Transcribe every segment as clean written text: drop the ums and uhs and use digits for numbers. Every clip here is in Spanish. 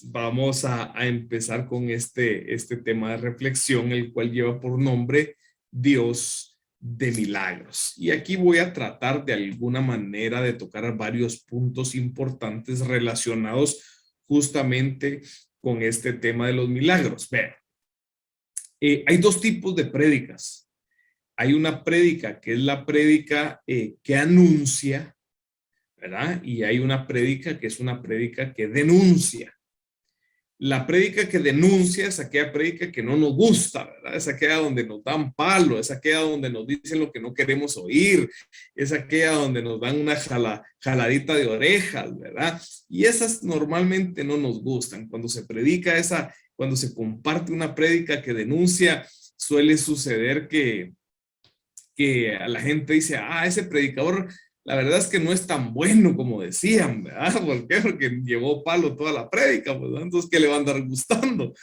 vamos a empezar con este tema de reflexión, el cual lleva por nombre Dios de milagros. Y aquí voy a tratar de alguna manera de tocar varios puntos importantes relacionados justamente con este tema de los milagros. Vean, hay dos tipos de prédicas. Hay una prédica que es la prédica que anuncia, ¿verdad? Y hay una prédica que es una prédica que denuncia. La prédica que denuncia es aquella prédica que no nos gusta, ¿verdad? Es aquella donde nos dan palo, es aquella donde nos dicen lo que no queremos oír, es aquella donde nos dan una jaladita de orejas, ¿verdad? Y esas normalmente no nos gustan. Cuando se predica esa, cuando se comparte una prédica que denuncia, suele suceder que a la gente dice, ese predicador, la verdad es que no es tan bueno como decían, ¿verdad? ¿Por qué? Porque llevó palo toda la prédica, pues, ¿no? Entonces, ¿qué le va a andar gustando?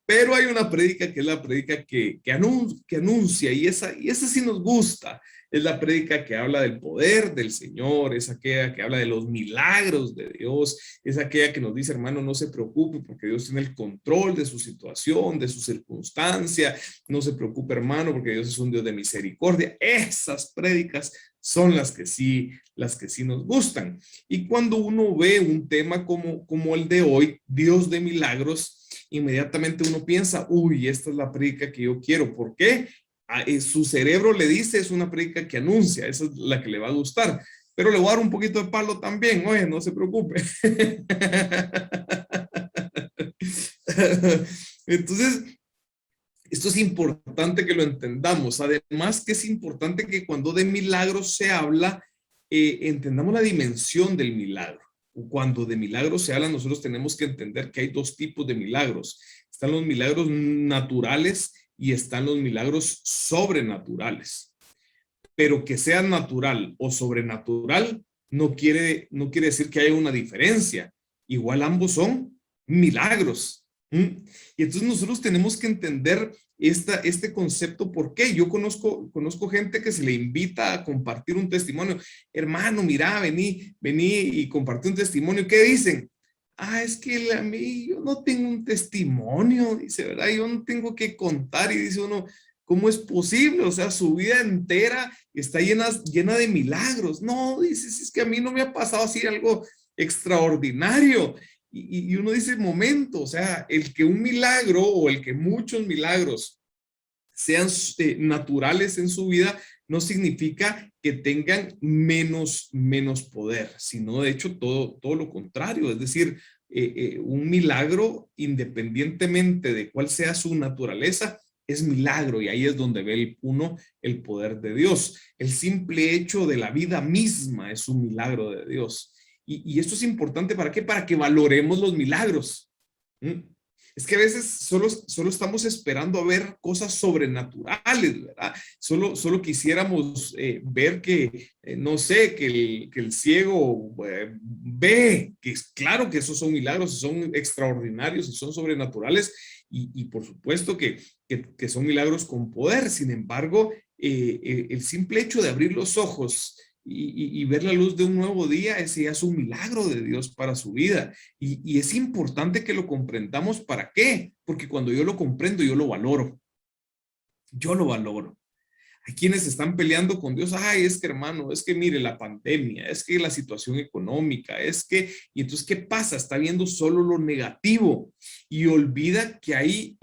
Pero hay una prédica que es la prédica que anuncia y esa sí nos gusta. Es la prédica que habla del poder del Señor, es aquella que habla de los milagros de Dios, es aquella que nos dice, hermano, no se preocupe porque Dios tiene el control de su situación, de su circunstancia, no se preocupe, hermano, porque Dios es un Dios de misericordia. Esas prédicas son las que sí nos gustan. Y cuando uno ve un tema como el de hoy, Dios de milagros, inmediatamente uno piensa, uy, esta es la prédica que yo quiero. ¿Por qué? Su cerebro le dice, es una prédica que anuncia, esa es la que le va a gustar. Pero le voy a dar un poquito de palo también, oye, no se preocupe. Entonces, esto es importante que lo entendamos. Además que es importante que cuando de milagros se habla, entendamos la dimensión del milagro. Cuando de milagros se habla, nosotros tenemos que entender que hay dos tipos de milagros. Están los milagros naturales y están los milagros sobrenaturales. Pero que sea natural o sobrenatural no quiere decir que haya una diferencia. Igual ambos son milagros. Y entonces nosotros tenemos que entender este concepto. ¿Por qué? Yo conozco gente que se le invita a compartir un testimonio. Hermano, mira, vení y compartí un testimonio. ¿Qué dicen? Es que a mí yo no tengo un testimonio, dice, ¿verdad? Yo no tengo que contar. Y dice uno, ¿cómo es posible? O sea, su vida entera está llena de milagros. No, dice, es que a mí no me ha pasado así algo extraordinario. Y uno dice, momento, o sea, el que un milagro o el que muchos milagros sean naturales en su vida, no significa que tengan menos poder, sino de hecho todo lo contrario. Es decir, un milagro, independientemente de cuál sea su naturaleza, es milagro, y ahí es donde ve uno el poder de Dios. El simple hecho de la vida misma es un milagro de Dios. Y esto es importante, ¿para qué? Para que valoremos los milagros. ¿Mm? Es que a veces solo estamos esperando a ver cosas sobrenaturales, ¿verdad? Solo quisiéramos ver que, no sé, que el ciego ve, que es claro que esos son milagros, son extraordinarios y son sobrenaturales, y por supuesto que son milagros con poder. Sin embargo, el simple hecho de abrir los ojos y ver la luz de un nuevo día, ese ya es un milagro de Dios para su vida. Y es importante que lo comprendamos. ¿Para qué? Porque cuando yo lo comprendo, yo lo valoro. Yo lo valoro. Hay quienes están peleando con Dios. Es que hermano, es que mire la pandemia, es que la situación económica, y entonces, ¿qué pasa? Está viendo solo lo negativo y olvida que hay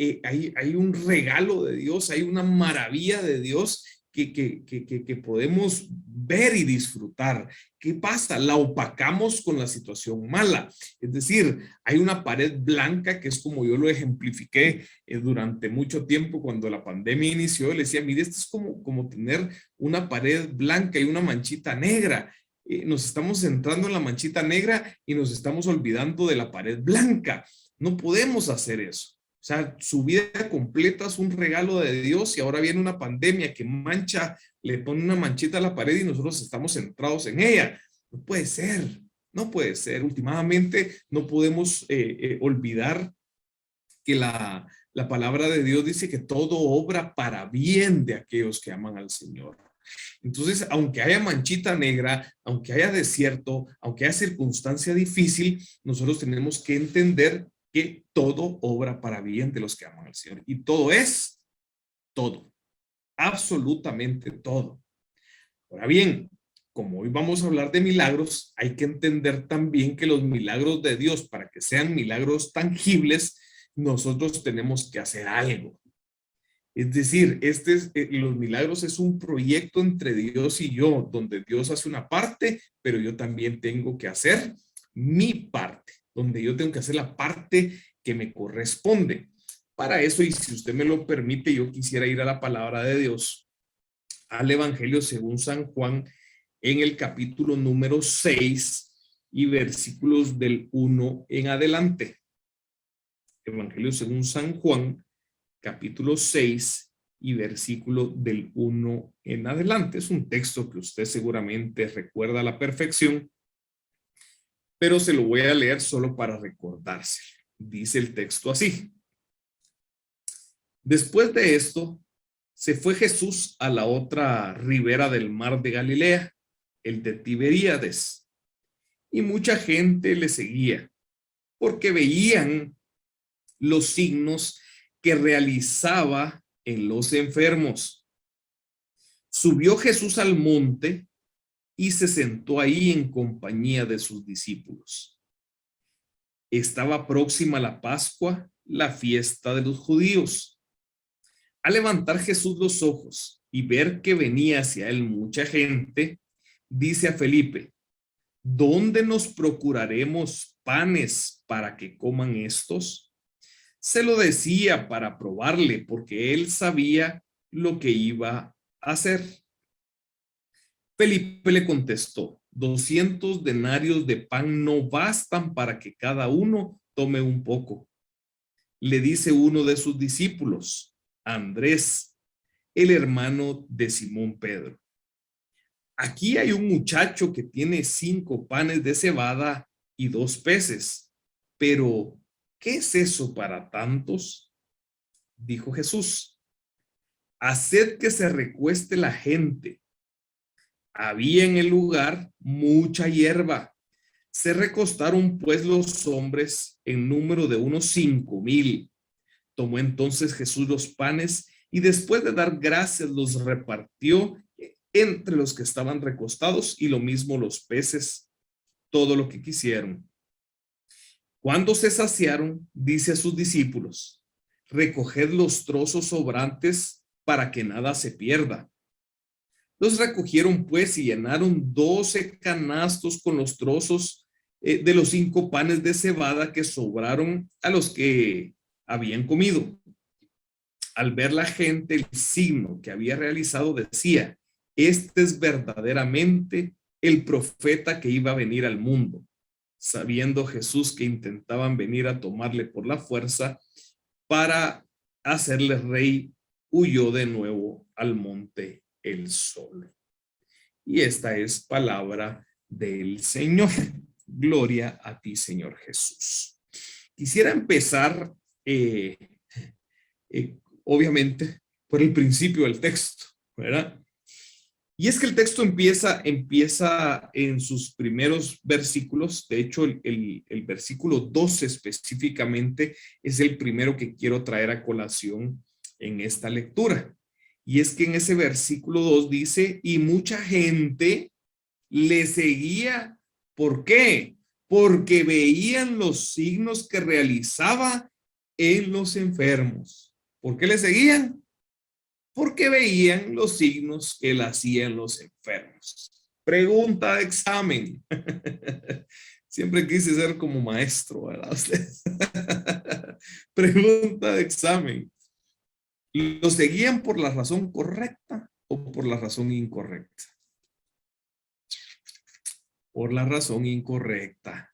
un regalo de Dios, hay una maravilla de Dios que podemos ver y disfrutar. ¿Qué pasa? La opacamos con la situación mala. Es decir, hay una pared blanca que es como yo lo ejemplifiqué durante mucho tiempo cuando la pandemia inició. Le decía, mire, esto es como tener una pared blanca y una manchita negra. Nos estamos centrando en la manchita negra y nos estamos olvidando de la pared blanca. No podemos hacer eso. O sea, su vida completa es un regalo de Dios, y ahora viene una pandemia que le pone una manchita a la pared y nosotros estamos centrados en ella. No puede ser, no puede ser. Últimamente no podemos olvidar que la palabra de Dios dice que todo obra para bien de aquellos que aman al Señor. Entonces, aunque haya manchita negra, aunque haya desierto, aunque haya circunstancia difícil, nosotros tenemos que entender que todo obra para bien de los que aman al Señor. Y todo es todo, absolutamente todo. Ahora bien, como hoy vamos a hablar de milagros, hay que entender también que los milagros de Dios, para que sean milagros tangibles, nosotros tenemos que hacer algo. Es decir, los milagros es un proyecto entre Dios y yo, donde Dios hace una parte, pero yo también tengo que hacer mi parte, donde yo tengo que hacer la parte que me corresponde. Para eso, y si usted me lo permite, yo quisiera ir a la palabra de Dios, al Evangelio según San Juan, en el capítulo número 6 y versículos del 1 en adelante. Evangelio según San Juan, capítulo 6 y versículo del 1 en adelante. Es un texto que usted seguramente recuerda a la perfección, pero se lo voy a leer solo para recordarse. Dice el texto así: después de esto, se fue Jesús a la otra ribera del mar de Galilea, el de Tiberíades, y mucha gente le seguía, porque veían los signos que realizaba en los enfermos. Subió Jesús al monte y se sentó ahí en compañía de sus discípulos. Estaba próxima la Pascua, la fiesta de los judíos. Al levantar Jesús los ojos y ver que venía hacia él mucha gente, dice a Felipe: ¿dónde nos procuraremos panes para que coman estos? Se lo decía para probarle, porque él sabía lo que iba a hacer. Felipe le contestó: 200 denarios de pan no bastan para que cada uno tome un poco. Le dice uno de sus discípulos, Andrés, el hermano de Simón Pedro: aquí hay un muchacho que tiene 5 panes de cebada y 2 peces, pero ¿qué es eso para tantos? Dijo Jesús: haced que se recueste la gente. Había en el lugar mucha hierba. Se recostaron pues los hombres en número de unos 5,000. Tomó entonces Jesús los panes y después de dar gracias los repartió entre los que estaban recostados, y lo mismo los peces, todo lo que quisieron. Cuando se saciaron, dice a sus discípulos: recoged los trozos sobrantes para que nada se pierda. Los recogieron pues y llenaron 12 canastos con los trozos de los 5 panes de cebada que sobraron a los que habían comido. Al ver la gente el signo que había realizado, decía: este es verdaderamente el profeta que iba a venir al mundo. Sabiendo Jesús que intentaban venir a tomarle por la fuerza para hacerle rey, huyó de nuevo al monte él solo. Y esta es palabra del Señor. Gloria a ti, Señor Jesús. Quisiera empezar, obviamente, por el principio del texto, ¿verdad? Y es que el texto empieza en sus primeros versículos. De hecho, el versículo 12 específicamente es el primero que quiero traer a colación en esta lectura. Y es que en ese versículo 2 dice: y mucha gente le seguía. ¿Por qué? Porque veían los signos que realizaba en los enfermos. ¿Por qué le seguían? Porque veían los signos que él hacía en los enfermos. Pregunta de examen. Siempre quise ser como maestro, ¿verdad? Pregunta de examen. ¿Lo seguían por la razón correcta o por la razón incorrecta? Por la razón incorrecta.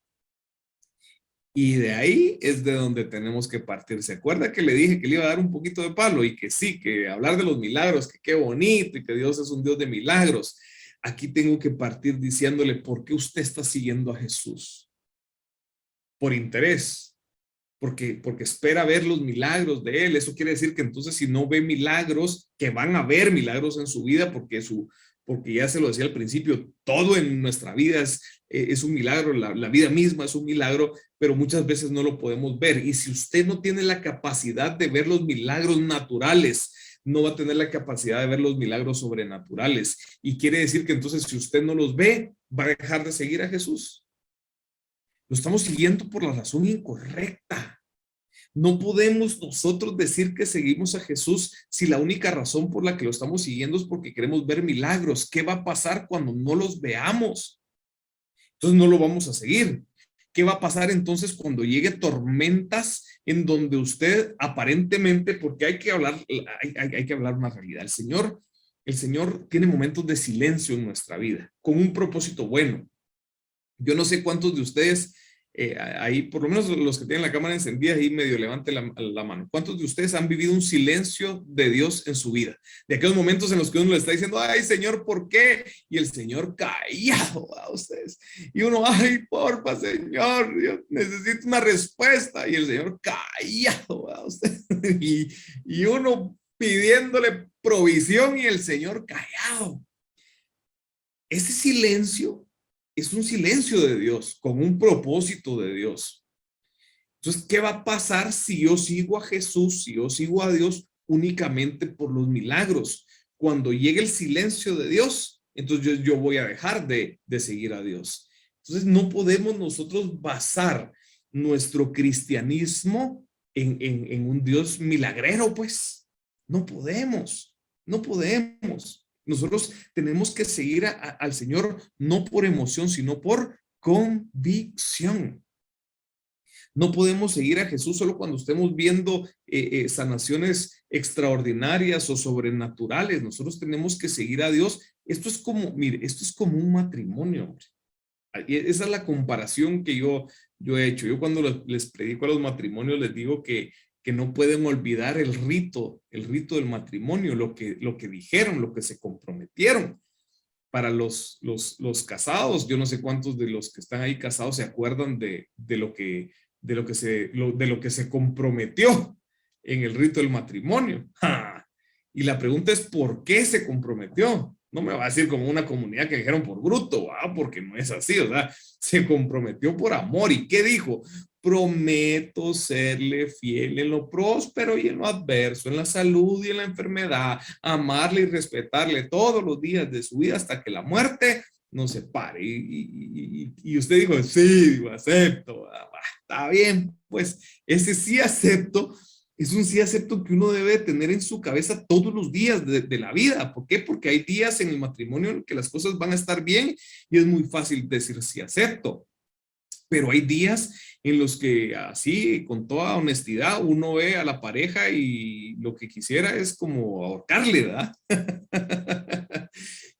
Y de ahí es de donde tenemos que partir. ¿Se acuerda que le dije que le iba a dar un poquito de palo? Y que sí, que hablar de los milagros, que qué bonito y que Dios es un Dios de milagros. Aquí tengo que partir diciéndole: ¿por qué usted está siguiendo a Jesús? Por interés. Porque espera ver los milagros de él. Eso quiere decir que entonces, si no ve milagros, que van a haber milagros en su vida, porque ya se lo decía al principio, todo en nuestra vida es un milagro, la vida misma es un milagro. pero muchas veces no lo podemos ver. Y si usted no tiene la capacidad de ver los milagros naturales, no va a tener la capacidad de ver los milagros sobrenaturales. Y quiere decir que entonces si usted no los ve, va a dejar de seguir a Jesús. Lo estamos siguiendo por la razón incorrecta. No podemos nosotros decir que seguimos a Jesús si la única razón por la que lo estamos siguiendo es porque queremos ver milagros. ¿Qué va a pasar cuando no los veamos? Entonces no lo vamos a seguir. ¿Qué va a pasar entonces cuando llegue tormentas en donde usted aparentemente, porque hay que hablar una realidad. El Señor tiene momentos de silencio en nuestra vida, con un propósito bueno. Yo no sé cuántos de ustedes, ahí, por lo menos los que tienen la cámara encendida, ahí medio levante la mano. ¿Cuántos de ustedes han vivido un silencio de Dios en su vida? De aquellos momentos en los que uno le está diciendo, ay, Señor, ¿por qué? Y el Señor callado a ustedes. Y uno, ay, porfa, Señor, yo necesito una respuesta. Y el Señor callado a ustedes. Y uno pidiéndole provisión y el Señor callado. Ese silencio es un silencio de Dios, con un propósito de Dios. Entonces, ¿qué va a pasar si yo sigo a Jesús, si yo sigo a Dios únicamente por los milagros? Cuando llegue el silencio de Dios, entonces yo voy a dejar de seguir a Dios. Entonces, no podemos nosotros basar nuestro cristianismo en un Dios milagrero, pues. No podemos, no podemos. Nosotros tenemos que seguir al Señor no por emoción, sino por convicción. No podemos seguir a Jesús solo cuando estemos viendo sanaciones extraordinarias o sobrenaturales. Nosotros tenemos que seguir a Dios. Esto es como, mire, esto es como un matrimonio, hombre. Esa es la comparación que yo he hecho. Yo cuando les predico a los matrimonios les digo que no pueden olvidar el rito del matrimonio, lo que dijeron, lo que se comprometieron. Para los casados, yo no sé cuántos de los que están ahí casados se acuerdan de lo que se comprometió en el rito del matrimonio. ¡Ja! Y la pregunta es, ¿por qué se comprometió? No me va a decir como una comunidad que dijeron por bruto, ¿va? Porque no es así, o sea, se comprometió por amor. ¿Y qué dijo? Prometo serle fiel en lo próspero y en lo adverso, en la salud y en la enfermedad, amarle y respetarle todos los días de su vida hasta que la muerte nos separe. Y usted dijo, sí, digo, acepto, está bien, pues ese sí acepto. Es un sí acepto que uno debe tener en su cabeza todos los días de la vida. ¿Por qué? Porque hay días en el matrimonio en que las cosas van a estar bien y es muy fácil decir sí acepto. Pero hay días en los que así, con toda honestidad, uno ve a la pareja y lo que quisiera es como ahorcarle, ¿verdad?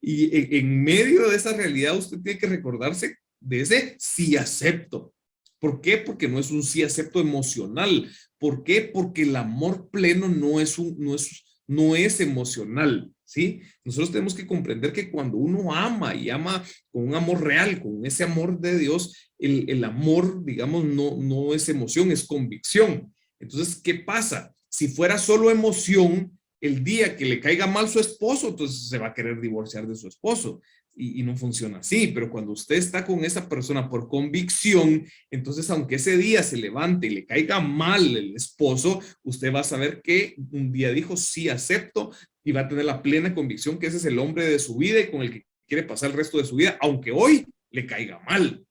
Y en medio de esa realidad usted tiene que recordarse de ese sí acepto. ¿Por qué? Porque no es un sí acepto emocional. ¿Por qué? Porque el amor pleno no es emocional, ¿sí? Nosotros tenemos que comprender que cuando uno ama y ama con un amor real, con ese amor de Dios, el amor, digamos, no es emoción, es convicción. Entonces, ¿qué pasa? Si fuera solo emoción, el día que le caiga mal su esposo, entonces se va a querer divorciar de su esposo. Y no funciona así, pero cuando usted está con esa persona por convicción, entonces aunque ese día se levante y le caiga mal el esposo, usted va a saber que un día dijo sí acepto y va a tener la plena convicción que ese es el hombre de su vida y con el que quiere pasar el resto de su vida, aunque hoy le caiga mal.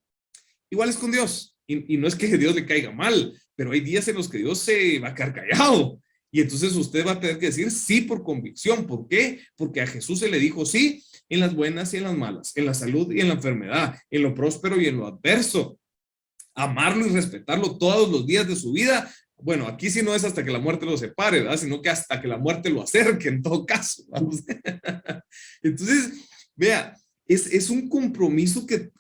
Igual es con Dios, y no es que Dios le caiga mal, pero hay días en los que Dios se va a quedar callado. Y entonces usted va a tener que decir sí por convicción. ¿Por qué? Porque a Jesús se le dijo sí en las buenas y en las malas, en la salud y en la enfermedad, en lo próspero y en lo adverso. Amarlo y respetarlo todos los días de su vida. Bueno, aquí sí no es hasta que la muerte lo separe, ¿verdad? Sino que hasta que la muerte lo acerque en todo caso. ¿Vamos? Entonces, vea, es un compromiso que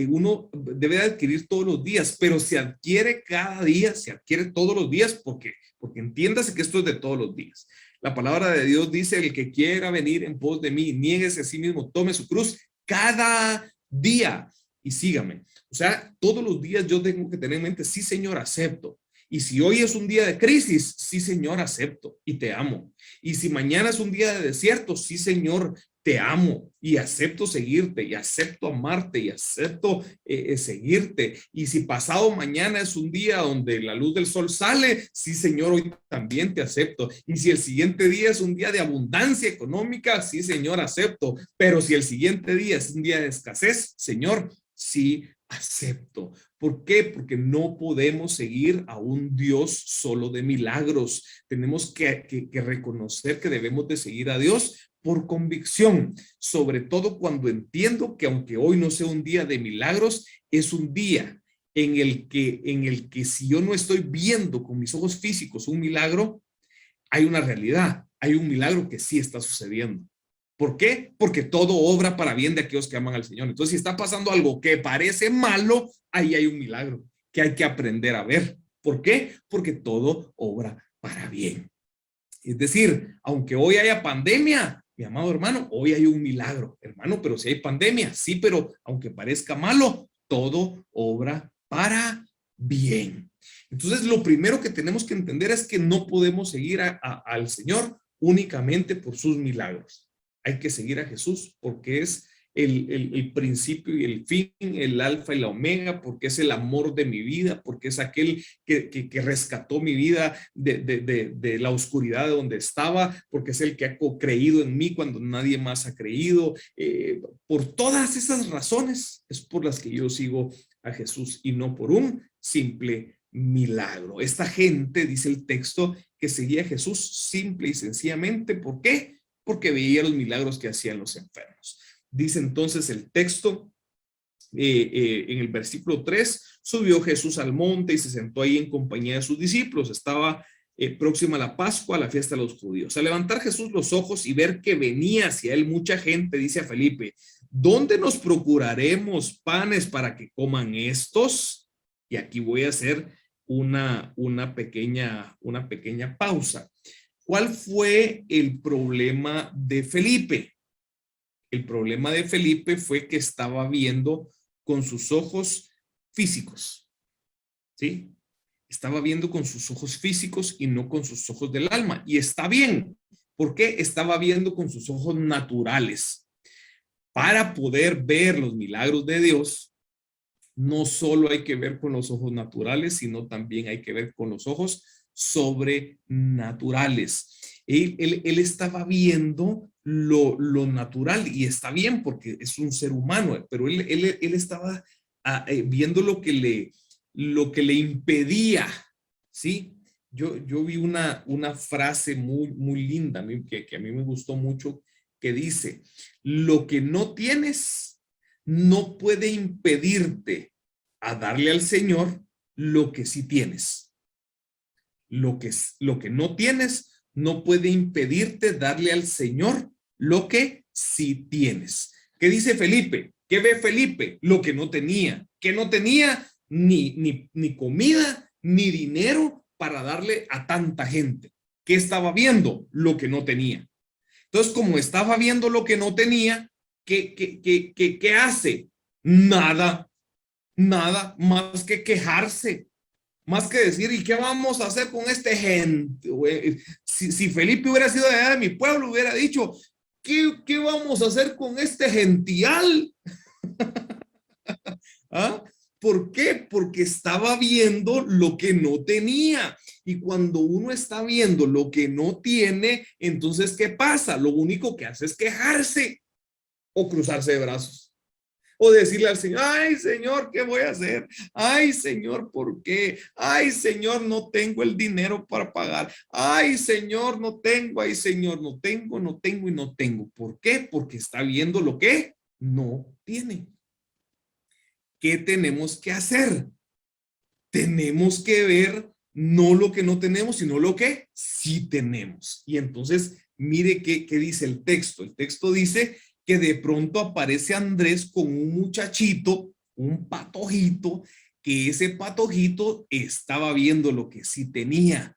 uno debe adquirir todos los días, pero se adquiere cada día, se adquiere todos los días porque entiéndase que esto es de todos los días. La palabra de Dios dice, el que quiera venir en pos de mí, niéguese a sí mismo, tome su cruz cada día y sígame. O sea, todos los días yo tengo que tener en mente, sí, Señor, acepto. Y si hoy es un día de crisis, sí, Señor, acepto y te amo. Y si mañana es un día de desierto, sí, Señor, te amo y acepto seguirte y acepto amarte y acepto seguirte. Y si pasado mañana es un día donde la luz del sol sale, sí, Señor, hoy también te acepto. Y si el siguiente día es un día de abundancia económica, sí, Señor, acepto. Pero si el siguiente día es un día de escasez, Señor, sí, acepto. ¿Por qué? Porque no podemos seguir a un Dios solo de milagros. Tenemos que reconocer que debemos de seguir a Dios por convicción, sobre todo cuando entiendo que aunque hoy no sea un día de milagros, es un día en el que si yo no estoy viendo con mis ojos físicos un milagro, hay una realidad, hay un milagro que sí está sucediendo. ¿Por qué? Porque todo obra para bien de aquellos que aman al Señor. Entonces, si está pasando algo que parece malo, ahí hay un milagro que hay que aprender a ver. ¿Por qué? Porque todo obra para bien. Es decir, aunque hoy haya pandemia, mi amado hermano, hoy hay un milagro, hermano, pero si hay pandemia, sí, pero aunque parezca malo, todo obra para bien. Entonces, lo primero que tenemos que entender es que no podemos seguir al Señor únicamente por sus milagros. Hay que seguir a Jesús porque es el principio y el fin, el alfa y la omega, porque es el amor de mi vida, porque es aquel que rescató mi vida de la oscuridad de donde estaba, porque es el que ha creído en mí cuando nadie más ha creído. Por todas esas razones es por las que yo sigo a Jesús y no por un simple milagro. Esta gente, dice el texto, que seguía a Jesús simple y sencillamente, ¿por qué? Porque veía los milagros que hacían los enfermos. Dice entonces el texto en el versículo 3, subió Jesús al monte y se sentó ahí en compañía de sus discípulos. Estaba próxima a la Pascua, a la fiesta de los judíos. Al levantar Jesús los ojos y ver que venía hacia él mucha gente, dice a Felipe, ¿dónde nos procuraremos panes para que coman estos? Y aquí voy a hacer una pequeña pausa. ¿Cuál fue el problema de Felipe? El problema de Felipe fue que estaba viendo con sus ojos físicos, ¿sí? Estaba viendo con sus ojos físicos y no con sus ojos del alma. Y está bien, porque estaba viendo con sus ojos naturales. Para poder ver los milagros de Dios, no solo hay que ver con los ojos naturales, sino también hay que ver con los ojos sobrenaturales. Él estaba viendo lo natural y está bien porque es un ser humano, pero él estaba viendo lo que le impedía, ¿sí? Yo vi una frase muy linda que a mí me gustó mucho que dice, lo que no tienes no puede impedirte a darle al Señor lo que sí tienes. Lo que no tienes no puede impedirte darle al Señor lo que sí tienes. ¿Qué dice Felipe? ¿Qué ve Felipe? Lo que no tenía. Que no tenía ni comida, ni dinero para darle a tanta gente. ¿Qué estaba viendo? Lo que no tenía. Entonces, como estaba viendo lo que no tenía, ¿qué hace? Nada más que quejarse, más que decir, ¿y qué vamos a hacer con este gente? Si Felipe hubiera sido de allá de mi pueblo, hubiera dicho, ¿qué vamos a hacer con este gential? ¿Ah? ¿Por qué? Porque estaba viendo lo que no tenía. Y cuando uno está viendo lo que no tiene, entonces, ¿qué pasa? Lo único que hace es quejarse o cruzarse de brazos. O decirle al Señor, ay Señor, ¿qué voy a hacer? Ay Señor, ¿por qué? Ay Señor, no tengo el dinero para pagar. Ay Señor, no tengo. Ay Señor, no tengo y no tengo. ¿Por qué? Porque está viendo lo que no tiene. ¿Qué tenemos que hacer? Tenemos que ver no lo que no tenemos, sino lo que sí tenemos. Y entonces, mire qué dice el texto. El texto dice que de pronto aparece Andrés con un muchachito, un patojito, que ese patojito estaba viendo lo que sí tenía.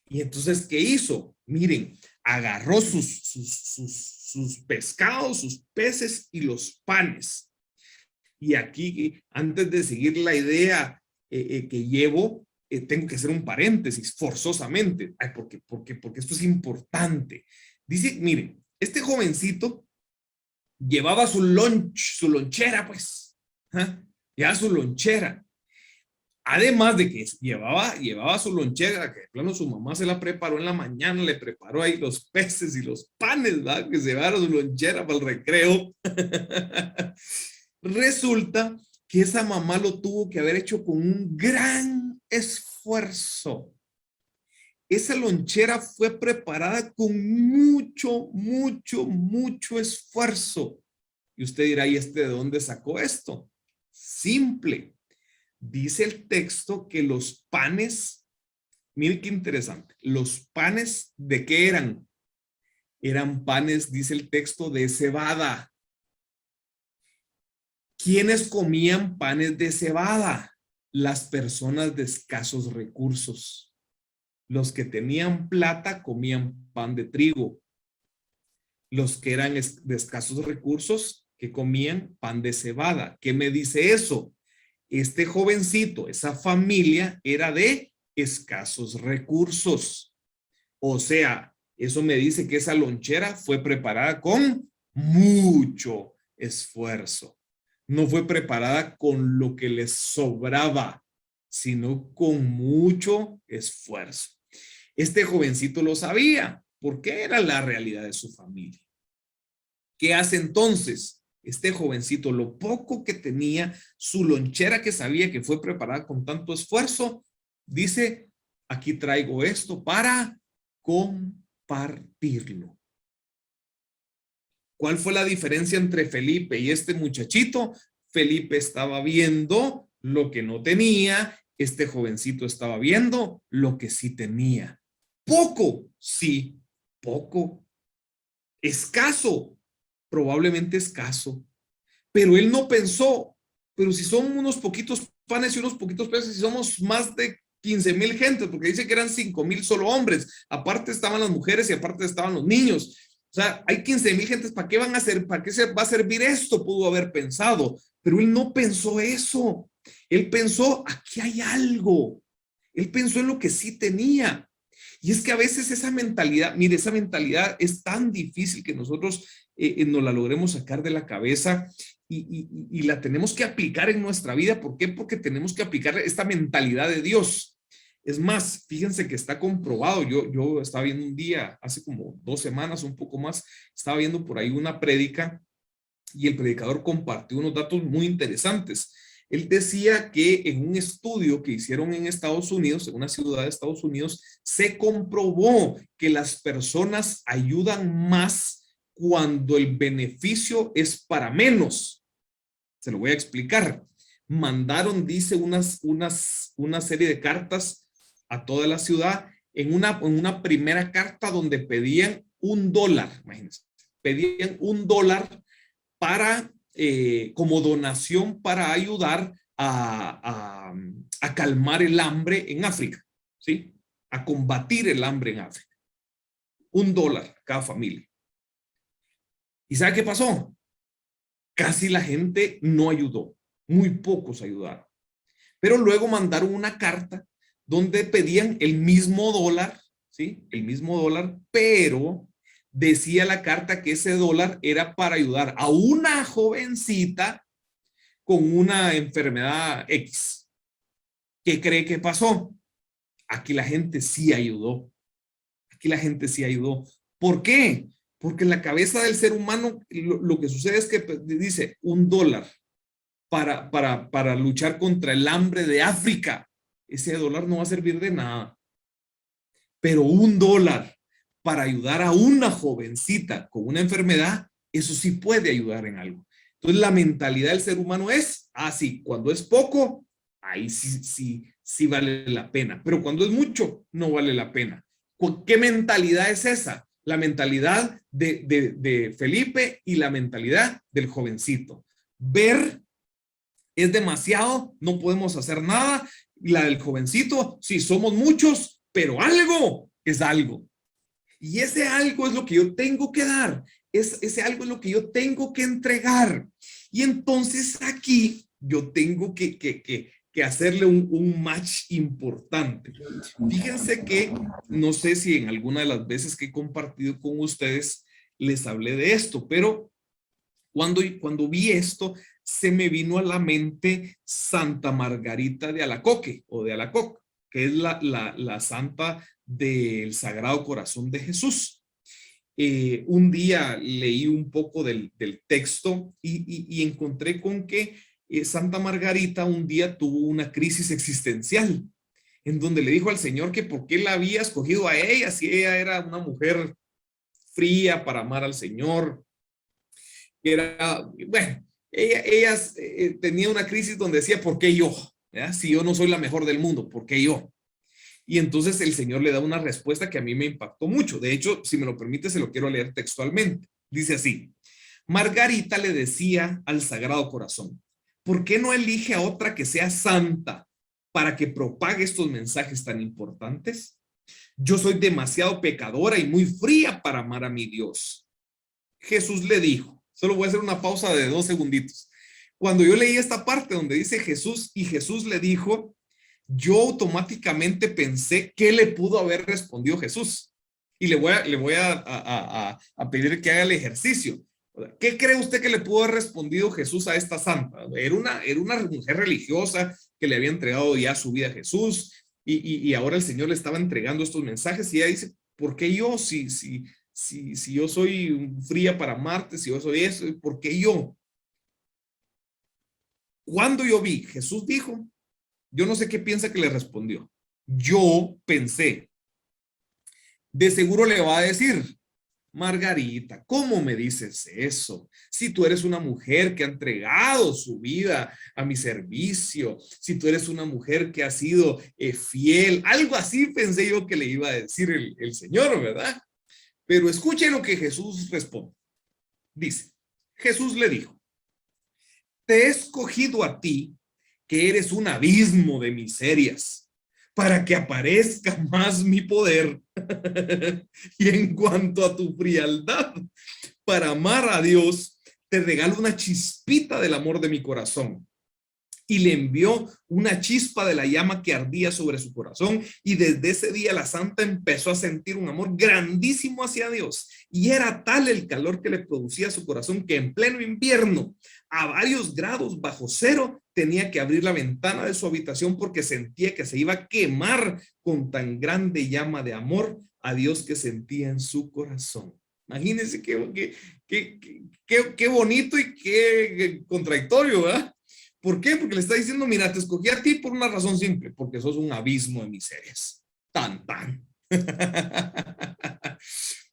Y entonces, ¿qué hizo? Miren, agarró sus pescados, sus peces y los panes. Y aquí, antes de seguir la idea que llevo, tengo que hacer un paréntesis forzosamente, porque esto es importante. Dice, miren, este jovencito llevaba su lunch, su lonchera, pues. ¿Ah? Ya su lonchera. Además de que llevaba su lonchera, que de plano su mamá se la preparó en la mañana, le preparó ahí los peces y los panes, ¿verdad? Que se llevaron su lonchera para el recreo. Resulta que esa mamá lo tuvo que haber hecho con un gran esfuerzo. Esa lonchera fue preparada con mucho esfuerzo. Y usted dirá, ¿y de dónde sacó esto? Simple. Dice el texto que los panes, mire qué interesante, los panes, ¿de qué eran? Eran panes, dice el texto, de cebada. ¿Quiénes comían panes de cebada? Las personas de escasos recursos. Los que tenían plata comían pan de trigo. Los que eran de escasos recursos, que comían pan de cebada. ¿Qué me dice eso? Este jovencito, esa familia era de escasos recursos. O sea, eso me dice que esa lonchera fue preparada con mucho esfuerzo. No fue preparada con lo que les sobraba, sino con mucho esfuerzo. Este jovencito lo sabía, porque era la realidad de su familia. ¿Qué hace entonces? Este jovencito, lo poco que tenía, su lonchera que sabía que fue preparada con tanto esfuerzo, dice, aquí traigo esto para compartirlo. ¿Cuál fue la diferencia entre Felipe y este muchachito? Felipe estaba viendo lo que no tenía, este jovencito estaba viendo lo que sí tenía. Poco, sí, poco. Escaso, probablemente escaso. Pero él no pensó, pero si son unos poquitos panes y unos poquitos peces, si somos más de 15,000 gentes, porque dice que eran 5,000 solo hombres, aparte estaban las mujeres y aparte estaban los niños. O sea, hay 15,000 gentes, ¿para qué van a hacer? ¿Para qué se va a servir esto? Pudo haber pensado, pero él no pensó eso. Él pensó, aquí hay algo. Él pensó en lo que sí tenía. Y es que a veces esa mentalidad, mire, esa mentalidad es tan difícil que nosotros nos la logremos sacar de la cabeza y la tenemos que aplicar en nuestra vida. ¿Por qué? Porque tenemos que aplicar esta mentalidad de Dios. Es más, fíjense que está comprobado. Yo estaba viendo un día, hace como 2 semanas, un poco más, estaba viendo por ahí una prédica y el predicador compartió unos datos muy interesantes. Él decía que en un estudio que hicieron en Estados Unidos, en una ciudad de Estados Unidos, se comprobó que las personas ayudan más cuando el beneficio es para menos. Se lo voy a explicar. Mandaron, dice, una serie de cartas a toda la ciudad en una primera carta donde pedían $1, imagínense, pedían $1 para, como donación para ayudar a calmar el hambre en África, ¿sí? A combatir el hambre en África. $1 cada familia. ¿Y sabe qué pasó? Casi la gente no ayudó. Muy pocos ayudaron. Pero luego mandaron una carta donde pedían el mismo dólar, ¿sí? El mismo dólar, pero decía la carta que ese dólar era para ayudar a una jovencita con una enfermedad X. ¿Qué cree que pasó? Aquí la gente sí ayudó. Aquí la gente sí ayudó. ¿Por qué? Porque en la cabeza del ser humano lo que sucede es que dice $1 para luchar contra el hambre de África. Ese dólar no va a servir de nada. Pero $1 para ayudar a una jovencita con una enfermedad, eso sí puede ayudar en algo. Entonces la mentalidad del ser humano es, sí, cuando es poco, ahí sí vale la pena. Pero cuando es mucho, no vale la pena. ¿Qué mentalidad es esa? La mentalidad de Felipe y la mentalidad del jovencito. Ver es demasiado, no podemos hacer nada. La del jovencito, sí, somos muchos, pero algo es algo. Y ese algo es lo que yo tengo que dar. Ese algo es lo que yo tengo que entregar. Y entonces aquí yo tengo que hacerle un match importante. Fíjense que no sé si en alguna de las veces que he compartido con ustedes les hablé de esto, pero Cuando vi esto, se me vino a la mente Santa Margarita de Alacoque o de Alacoc, que es la santa del Sagrado Corazón de Jesús. Un día leí un poco del texto y encontré con que Santa Margarita un día tuvo una crisis existencial, en donde le dijo al Señor que por qué la había escogido a ella, si ella era una mujer fría para amar al Señor, que era, bueno, ella tenía una crisis donde decía, ¿por qué yo? ¿Ya? Si yo no soy la mejor del mundo, ¿por qué yo? Y entonces el Señor le da una respuesta que a mí me impactó mucho. De hecho, si me lo permite, se lo quiero leer textualmente. Dice así: Margarita le decía al Sagrado Corazón, ¿por qué no elige a otra que sea santa para que propague estos mensajes tan importantes? Yo soy demasiado pecadora y muy fría para amar a mi Dios. Jesús le dijo, solo voy a hacer una pausa de 2 segunditos. Cuando yo leí esta parte donde dice Jesús y Jesús le dijo, yo automáticamente pensé qué le pudo haber respondido Jesús. Y le voy a pedir que haga el ejercicio. ¿Qué cree usted que le pudo haber respondido Jesús a esta santa? Era una mujer religiosa que le había entregado ya su vida a Jesús y ahora el Señor le estaba entregando estos mensajes y ella dice, ¿por qué yo? Si yo soy fría para amarte, si yo soy eso, ¿por qué yo? Cuando yo vi, Jesús dijo, yo no sé qué piensa que le respondió. Yo pensé, de seguro le va a decir, Margarita, ¿cómo me dices eso? Si tú eres una mujer que ha entregado su vida a mi servicio, si tú eres una mujer que ha sido fiel, algo así pensé yo que le iba a decir el Señor, ¿verdad? Pero escuche lo que Jesús responde. Dice, Jesús le dijo, te he escogido a ti, que eres un abismo de miserias, para que aparezca más mi poder. Y en cuanto a tu frialdad para amar a Dios, te regalo una chispita del amor de mi corazón. Y le envió una chispa de la llama que ardía sobre su corazón, y desde ese día la santa empezó a sentir un amor grandísimo hacia Dios, y era tal el calor que le producía su corazón que en pleno invierno, a varios grados bajo cero, tenía que abrir la ventana de su habitación porque sentía que se iba a quemar con tan grande llama de amor a Dios que sentía en su corazón. Imagínense qué bonito y qué contradictorio, ¿verdad? ¿Por qué? Porque le está diciendo, mira, te escogí a ti por una razón simple, porque sos un abismo de miserias. Tan, tan.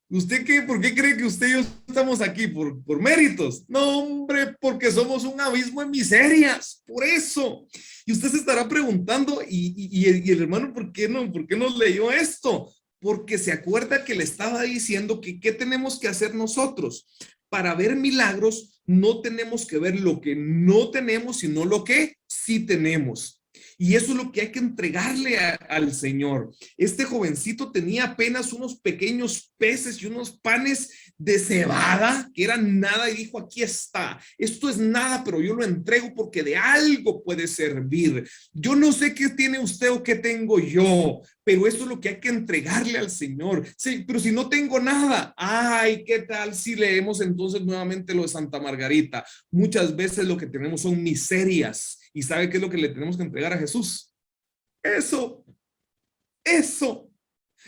¿Usted qué? ¿Por qué cree que usted y yo estamos aquí? ¿Por méritos? No, hombre, porque somos un abismo de miserias. Por eso. Y usted se estará preguntando, ¿y el hermano por qué nos leyó esto? Porque se acuerda que le estaba diciendo que ¿qué tenemos que hacer nosotros? Para ver milagros, no tenemos que ver lo que no tenemos, sino lo que sí tenemos. Y eso es lo que hay que entregarle al Señor. Este jovencito tenía apenas unos pequeños peces y unos panes de cebada, que eran nada, y dijo, aquí está, esto es nada, pero yo lo entrego porque de algo puede servir. Yo no sé qué tiene usted o qué tengo yo, pero esto es lo que hay que entregarle al Señor. Sí, pero si no tengo nada, ay, ¿qué tal si leemos entonces nuevamente lo de Santa Margarita? Muchas veces lo que tenemos son miserias. ¿Y sabe qué es lo que le tenemos que entregar a Jesús? Eso.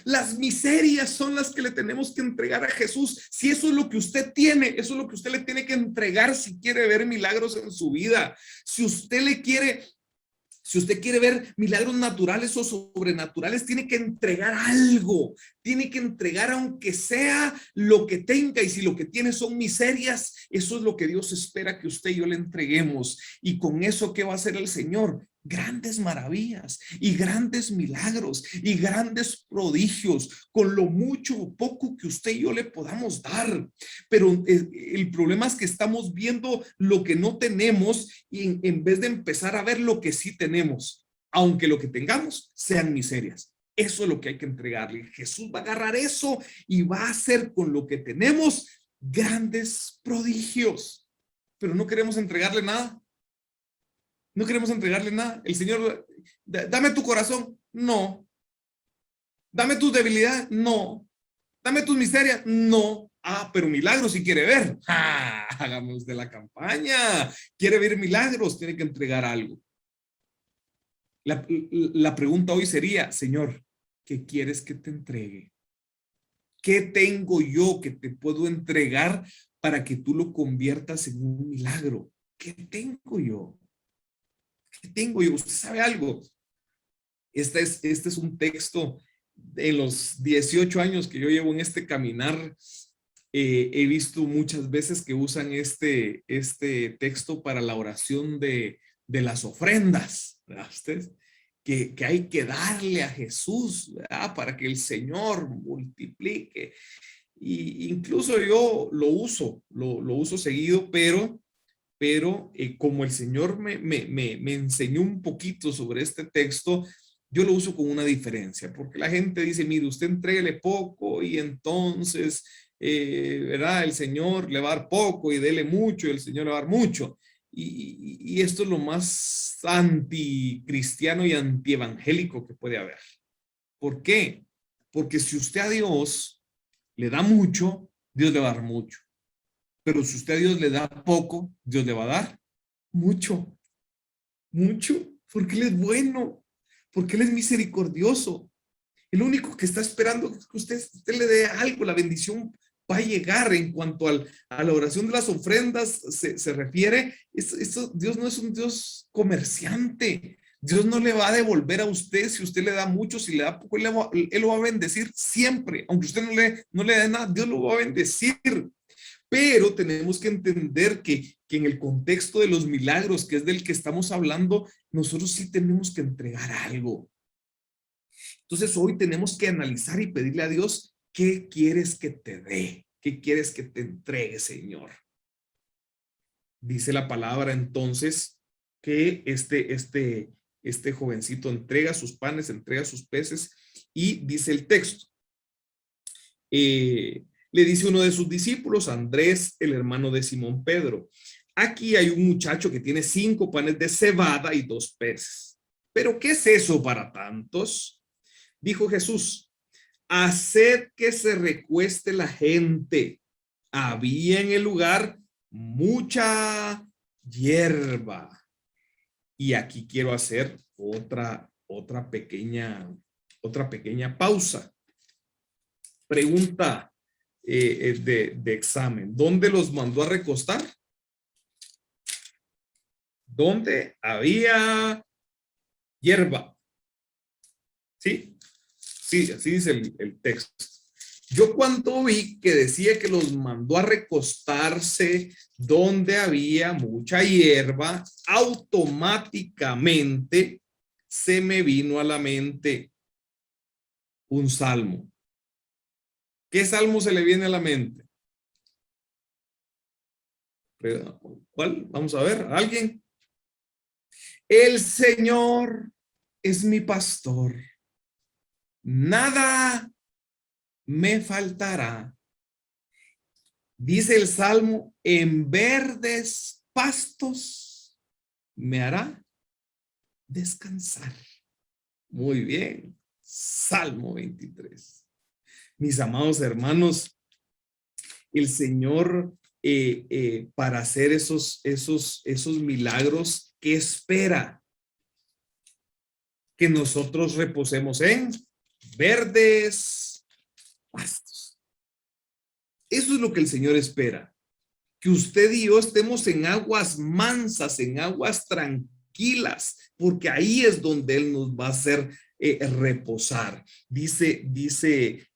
Las miserias son las que le tenemos que entregar a Jesús. Si eso es lo que usted tiene, eso es lo que usted le tiene que entregar si quiere ver milagros en su vida. Si usted quiere ver milagros naturales o sobrenaturales, tiene que entregar algo, tiene que entregar aunque sea lo que tenga, y si lo que tiene son miserias, eso es lo que Dios espera que usted y yo le entreguemos. Y con eso, ¿qué va a hacer el Señor? Grandes maravillas y grandes milagros y grandes prodigios con lo mucho o poco que usted y yo le podamos dar. Pero el problema es que estamos viendo lo que no tenemos y en vez de empezar a ver lo que sí tenemos, aunque lo que tengamos sean miserias. Eso es lo que hay que entregarle. Jesús va a agarrar eso y va a hacer con lo que tenemos grandes prodigios. Pero no queremos entregarle nada. No queremos entregarle nada. El Señor, dame tu corazón. No. Dame tus debilidades. No. Dame tus miserias. No. Ah, pero milagros si quiere ver. Ah, hagamos de la campaña. Quiere ver milagros, tiene que entregar algo. La pregunta hoy sería, Señor, ¿qué quieres que te entregue? ¿Qué tengo yo que te puedo entregar para que tú lo conviertas en un milagro? ¿Qué tengo yo? ¿Qué tengo yo? ¿Usted sabe algo? Este es un texto de los 18 años que yo llevo en este caminar. He visto muchas veces que usan este texto para la oración de las ofrendas, ¿verdad? Ustedes, que hay que darle a Jesús, ¿verdad? Para que el Señor multiplique. Y incluso yo lo uso seguido, pero como el Señor me enseñó un poquito sobre este texto, yo lo uso con una diferencia, porque la gente dice, mire, usted entréguele poco y entonces, ¿verdad? El Señor le va a dar poco y dele mucho y el Señor le va a dar mucho. Y esto es lo más anticristiano y antievangélico que puede haber. ¿Por qué? Porque si usted a Dios le da mucho, Dios le va a dar mucho. Pero si usted a Dios le da poco, Dios le va a dar mucho, mucho, porque Él es bueno, porque Él es misericordioso. El único que está esperando es que usted le dé algo, la bendición va a llegar. En cuanto a la oración de las ofrendas se refiere, Dios no es un Dios comerciante. Dios no le va a devolver a usted si usted le da mucho, si le da poco, Él lo va a bendecir siempre. Aunque usted no le dé nada, Dios lo va a bendecir. Pero tenemos que entender que en el contexto de los milagros, que es del que estamos hablando, nosotros sí tenemos que entregar algo. Entonces hoy tenemos que analizar y pedirle a Dios, ¿qué quieres que te dé? ¿Qué quieres que te entregue, Señor? Dice la palabra entonces que este jovencito entrega sus panes, entrega sus peces y dice el texto. Le dice uno de sus discípulos, Andrés, el hermano de Simón Pedro, aquí hay un muchacho que tiene 5 panes de cebada y 2 peces. ¿Pero qué es eso para tantos? Dijo Jesús, haced que se recueste la gente. Había en el lugar mucha hierba. Y aquí quiero hacer otra pequeña pausa. Pregunta de examen. ¿Dónde los mandó a recostar? ¿Dónde había hierba? ¿Sí? Sí, así dice el texto. Yo cuando vi que decía que los mandó a recostarse donde había mucha hierba, automáticamente se me vino a la mente un salmo. ¿Qué salmo se le viene a la mente? ¿Cuál? Vamos a ver, ¿alguien? El Señor es mi pastor. Nada me faltará. Dice el Salmo, en verdes pastos me hará descansar. Muy bien. Salmo 23. Mis amados hermanos, el Señor para hacer esos milagros, ¿qué espera? Que nosotros reposemos en verdes pastos. Eso es lo que el Señor espera. Que usted y yo estemos en aguas mansas, en aguas tranquilas, porque ahí es donde Él nos va a hacer reposar. Dice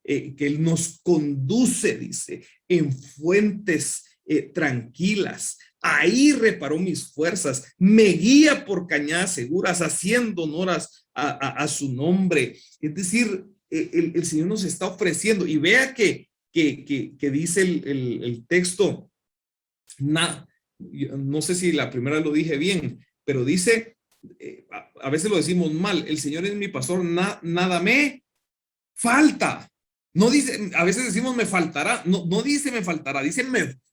que Él nos conduce, dice, en fuentes tranquilas. Ahí reparó mis fuerzas, me guía por cañadas seguras, haciendo honoras a su nombre. Es decir, el Señor nos está ofreciendo, y vea que dice el texto, no sé si la primera lo dije bien, pero dice, a veces lo decimos mal, el Señor es mi pastor, nada me falta. No dice, a veces decimos me faltará, no dice me faltará, dice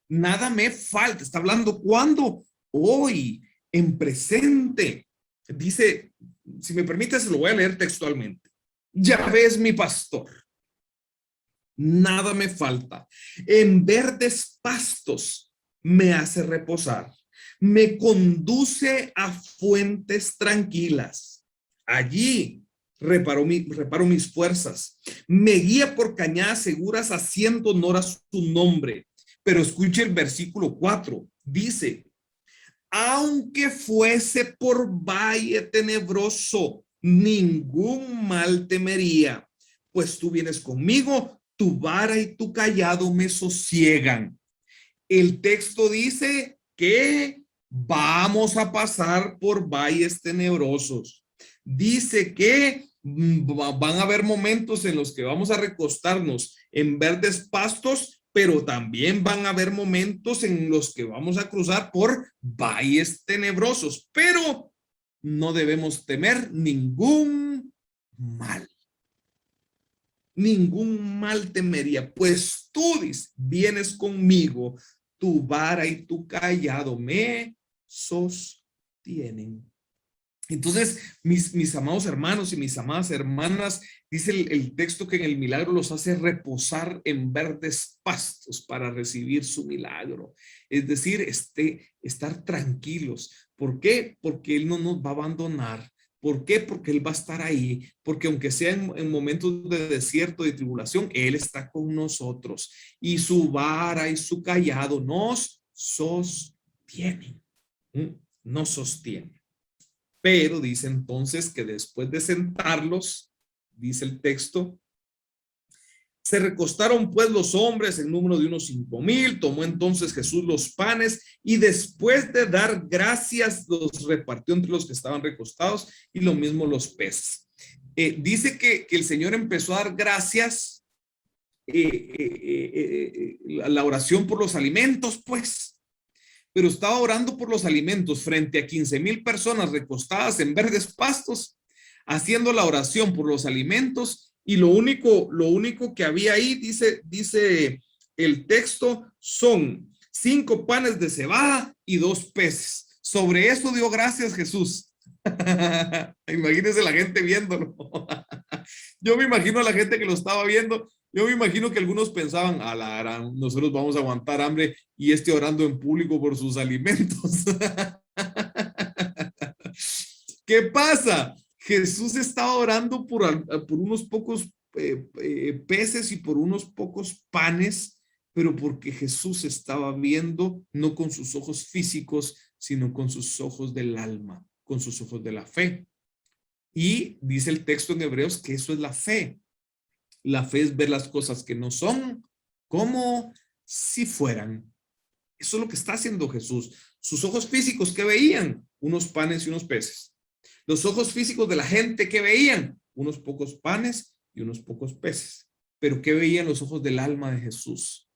nada me falta. Está hablando ¿cuándo? Hoy, en presente. Dice, si me permites, lo voy a leer textualmente. Yahvé es mi pastor. nada me falta. En verdes pastos me hace reposar. Me conduce a fuentes tranquilas. Allí reparo mis fuerzas. Me guía por cañadas seguras haciendo honor a su nombre. Pero escuche el versículo 4. Dice, aunque fuese por valle tenebroso, ningún mal temería, pues tú vienes conmigo, tu vara y tu cayado me sosiegan. El texto dice que vamos a pasar por valles tenebrosos. Dice que van a haber momentos en los que vamos a recostarnos en verdes pastos, pero también van a haber momentos en los que vamos a cruzar por valles tenebrosos, pero no debemos temer ningún mal. Ningún mal temería, pues tú vienes conmigo, tu vara y tu cayado me sostienen. Entonces, mis amados hermanos y mis amadas hermanas, dice el texto que en el milagro los hace reposar en verdes pastos para recibir su milagro. Es decir, estar tranquilos. ¿Por qué? Porque Él no nos va a abandonar. ¿Por qué? Porque Él va a estar ahí. Porque aunque sea en momentos de desierto, de tribulación, Él está con nosotros. Y su vara y su cayado nos sostienen. Nos sostienen. Pero dice entonces que después de sentarlos, dice el texto, se recostaron pues los hombres en número de unos 5,000, tomó entonces Jesús los panes y después de dar gracias los repartió entre los que estaban recostados y lo mismo los peces. Dice que el Señor empezó a dar gracias, la oración por los alimentos pues, pero estaba orando por los alimentos frente a 15,000 personas recostadas en verdes pastos, haciendo la oración por los alimentos, y lo único que había ahí, dice el texto, son 5 panes de cebada y 2 peces. Sobre eso dio gracias Jesús. Imagínense la gente viéndolo. Yo me imagino a la gente que lo estaba viendo. Yo me imagino que algunos pensaban, nosotros vamos a aguantar hambre y orando en público por sus alimentos. ¿Qué pasa? Jesús estaba orando por unos pocos peces y por unos pocos panes, pero porque Jesús estaba viendo no con sus ojos físicos, sino con sus ojos del alma, con sus ojos de la fe. Y dice el texto en Hebreos que eso es la fe. La fe es ver las cosas que no son como si fueran. Eso es lo que está haciendo Jesús. Sus ojos físicos, ¿qué veían? Unos panes y unos peces. Los ojos físicos de la gente, ¿qué veían? Unos pocos panes y unos pocos peces. Pero ¿qué veían los ojos del alma de Jesús?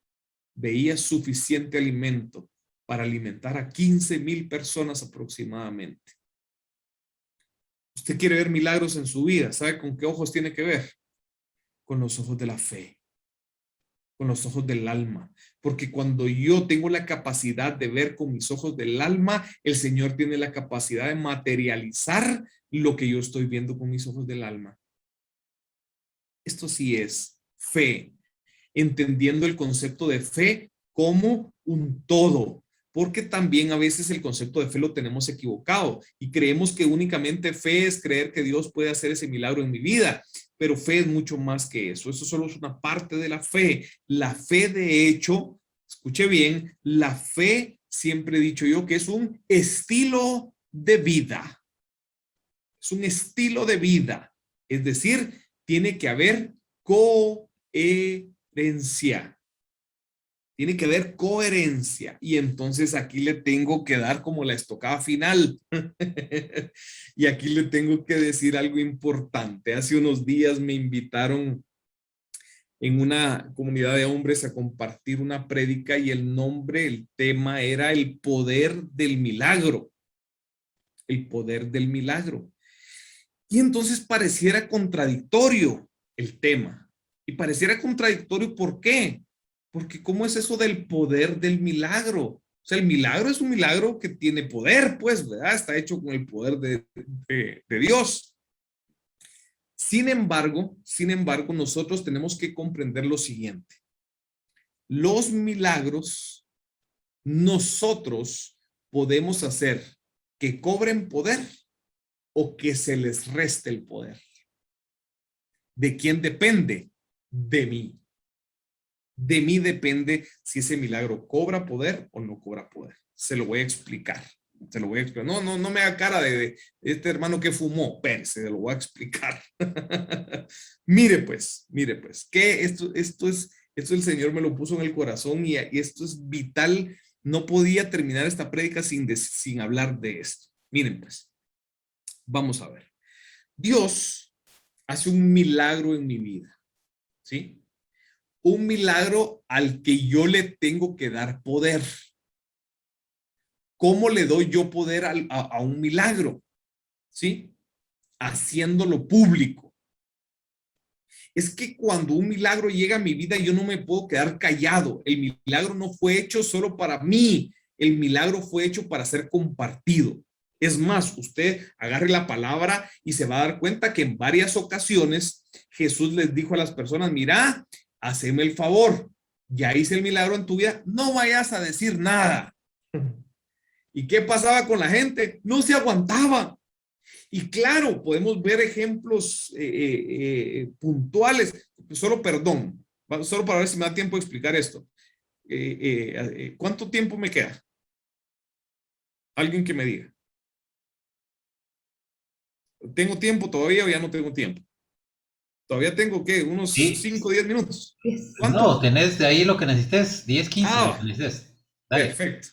Veía suficiente alimento para alimentar a 15,000 personas aproximadamente. Usted quiere ver milagros en su vida, ¿sabe con qué ojos tiene que ver? Con los ojos de la fe, con los ojos del alma, porque cuando yo tengo la capacidad de ver con mis ojos del alma, el Señor tiene la capacidad de materializar lo que yo estoy viendo con mis ojos del alma. Esto sí es fe, entendiendo el concepto de fe como un todo, porque también a veces el concepto de fe lo tenemos equivocado y creemos que únicamente fe es creer que Dios puede hacer ese milagro en mi vida, pero fe es mucho más que eso. Eso solo es una parte de la fe. La fe, de hecho, escuche bien, la fe, siempre he dicho yo que es un estilo de vida. Es un estilo de vida. Es decir, tiene que haber coherencia. Tiene que haber coherencia. Y entonces aquí le tengo que dar como la estocada final. Y aquí le tengo que decir algo importante. Hace unos días me invitaron en una comunidad de hombres a compartir una prédica y el tema era el poder del milagro. El poder del milagro. Y entonces pareciera contradictorio el tema. Y pareciera contradictorio, ¿por qué? Porque ¿cómo es eso del poder del milagro? O sea, el milagro es un milagro que tiene poder, pues, ¿verdad? Está hecho con el poder de Dios. Sin embargo, nosotros tenemos que comprender lo siguiente. Los milagros, nosotros podemos hacer que cobren poder o que se les reste el poder. ¿De quién depende? De mí. De mí depende si ese milagro cobra poder o no cobra poder. Se lo voy a explicar. Se lo voy a explicar. No me haga cara de este hermano que fumó. Pero se lo voy a explicar. Mire pues, que esto el Señor me lo puso en el corazón y esto es vital. No podía terminar esta prédica sin hablar de esto. Miren pues, vamos a ver. Dios hace un milagro en mi vida, ¿sí? Un milagro al que yo le tengo que dar poder. ¿Cómo le doy yo poder a un milagro? ¿Sí? Haciéndolo público. Es que cuando un milagro llega a mi vida, yo no me puedo quedar callado. El milagro no fue hecho solo para mí. El milagro fue hecho para ser compartido. Es más, usted agarre la palabra y se va a dar cuenta que en varias ocasiones Jesús les dijo a las personas, mira, haceme el favor, ya hice el milagro en tu vida, no vayas a decir nada. ¿Y qué pasaba con la gente? No se aguantaba. Y claro, podemos ver ejemplos puntuales. Solo para ver si me da tiempo de explicar esto. ¿Cuánto tiempo me queda? Alguien que me diga. ¿Tengo tiempo todavía o ya no tengo tiempo? Todavía tengo, ¿qué? Unos Sí. 5 o 10 minutos. No, ¿Cuánto? tenés de ahí lo que necesites, 10, 15 lo que Ah, necesites. Dale. perfecto.